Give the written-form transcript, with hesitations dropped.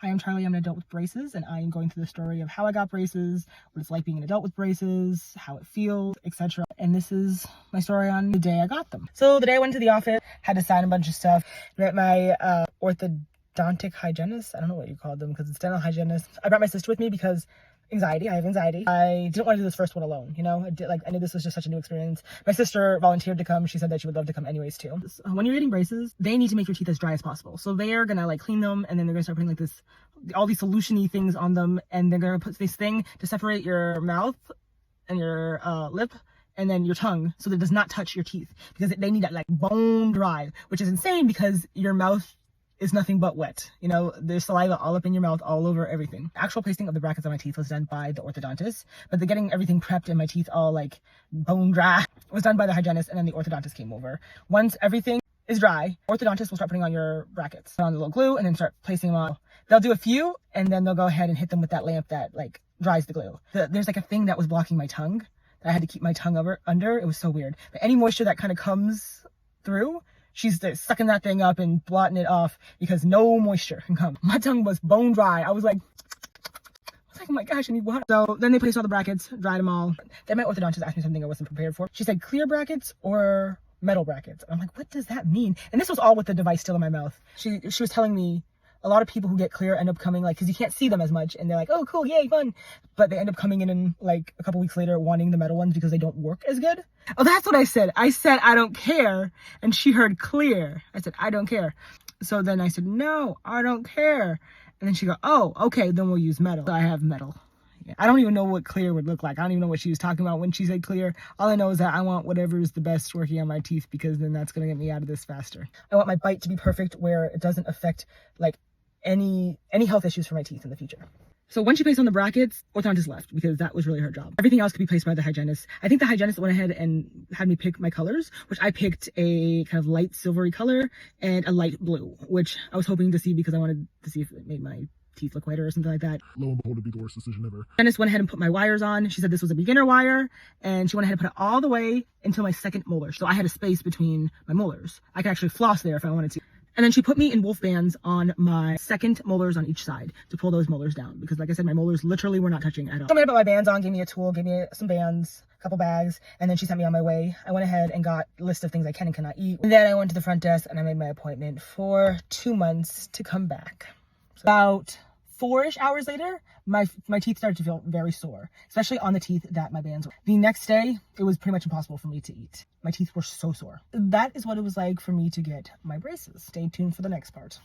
Hi, I'm Charlie. I'm an adult with braces, and I am going through the story of how I got braces, what it's like being an adult with braces, how it feels, etc. And this is my story on the day I got them. So the day I went to the office, had to sign a bunch of stuff, met my orthodontic hygienist. I don't know what you call them because it's dental hygienist. I brought my sister with me because anxiety. I have anxiety. I didn't want to do this first one alone, you know? I knew this was just such a new experience. My sister volunteered to come. She said that she would love to come anyways too. When you're getting braces, they need to make your teeth as dry as possible. So they're gonna like clean them, and then they're gonna start putting like this, all these solution-y things on them, and they're gonna put this thing to separate your mouth and your lip and then your tongue so that it does not touch your teeth, because they need that like bone dry, which is insane because your mouth is nothing but wet. You know, there's saliva all up in your mouth, all over everything. The actual placing of the brackets on my teeth was done by the orthodontist, but the getting everything prepped and my teeth all like bone dry was done by the hygienist, and then the orthodontist came over. Once everything is dry, orthodontist will start putting on your brackets, put on the little glue, and then start placing them on. They'll do a few, and then they'll go ahead and hit them with that lamp that like dries the glue. There's like a thing that was blocking my tongue that I had to keep my tongue under. It was so weird. But any moisture that kind of comes through, she's sucking that thing up and blotting it off because no moisture can come. My tongue was bone dry. I was like, oh my gosh, I need water. So then they placed all the brackets, dried them all. Then my orthodontist asked me something I wasn't prepared for. She said clear brackets or metal brackets. I'm like, what does that mean? And this was all with the device still in my mouth. She was telling me a lot of people who get clear end up coming like, because you can't see them as much, and they're like, oh cool, yay, fun, but they end up coming in like a couple weeks later wanting the metal ones because they don't work as good. Oh, that's what I said. I said I don't care, and she heard clear. I said I don't care. So then I said no, I don't care, and then she go, oh okay, then we'll use metal. So I have metal. Yeah. I don't even know what clear would look like. I don't even know what she was talking about when she said clear. All I know is that I want whatever is the best working on my teeth, because then that's going to get me out of this faster. I want my bite to be perfect where it doesn't affect like any health issues for my teeth in the future. So once she placed on the brackets, orthodontist left because that was really her job. Everything else could be placed by the hygienist. I think the hygienist went ahead and had me pick my colors, which I picked a kind of light silvery color and a light blue, which I was hoping to see because I wanted to see if it made my teeth look whiter or something like that. Lo and behold, it'd be the worst decision ever. Hygienist went ahead and put my wires on. She said this was a beginner wire, and she went ahead and put it all the way until my second molar. So I had a space between my molars. I could actually floss there if I wanted to. And then she put me in wolf bands on my second molars on each side to pull those molars down, because like I said, my molars literally were not touching at all. Told me to put my bands on, gave me a tool, gave me some bands, a couple bags, and then she sent me on my way. I went ahead and got a list of things I can and cannot eat. And then I went to the front desk and I made my appointment for 2 months to come back. So about 4-ish hours later, my teeth started to feel very sore, especially on the teeth that my bands were. The next day, it was pretty much impossible for me to eat. My teeth were so sore. That is what it was like for me to get my braces. Stay tuned for the next part.